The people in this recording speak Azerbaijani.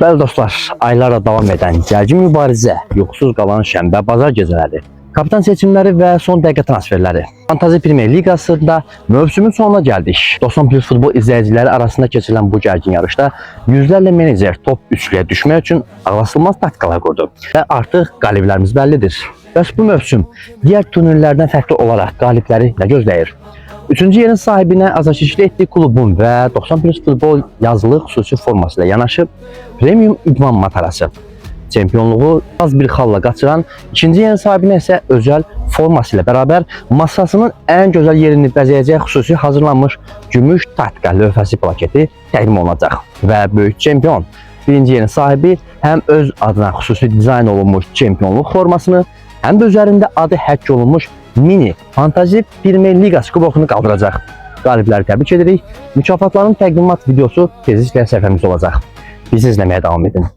Bəli dostlar, aylarla davam edən gərgin mübarizə, yoxsuz qalan şənbə bazar gecələri, kapitan seçimləri və son dəqiqə transferləri. Fantazi Premier Liqasında mövsümün sonuna gəldik. 90+ futbol izləyiciləri arasında keçirilən bu gərgin yarışda yüzlərlə menecer top üçlüyə düşmək üçün ağlasılmaz taktikalar qurdu və artıq qaliblərimiz bəllidir. Bəs bu mövsüm digər turnirlərdən fərqli olaraq qalibləri nə gözləyir? Üçüncü yerin sahibinə azarkeşlik etdiyi klubun və 90+ futbol yazılı xüsusi forması ilə yanaşı premium idman matarası çempionluğu az bir xalla qaçıran, ikinci yerin sahibinə isə özəl forması ilə bərabər masasının ən gözəl yerini bəzəyəcək xüsusi hazırlanmış gümüş taktika lövhəsi plaketi təqdim olunacaq. Və böyük çempion birinci yerin sahibi həm öz adına xüsusi dizayn olunmuş çempionluq formasını, həm də üzərində adı həkk olunmuş mini Fantazi Premier Liqası kubokunu qaldıracaq. Qalibləri təbrik edirik. Mükafatların təqdimat videosu tezliklə səhifəmizdə olacaq. Bizi izləməyə davam edin.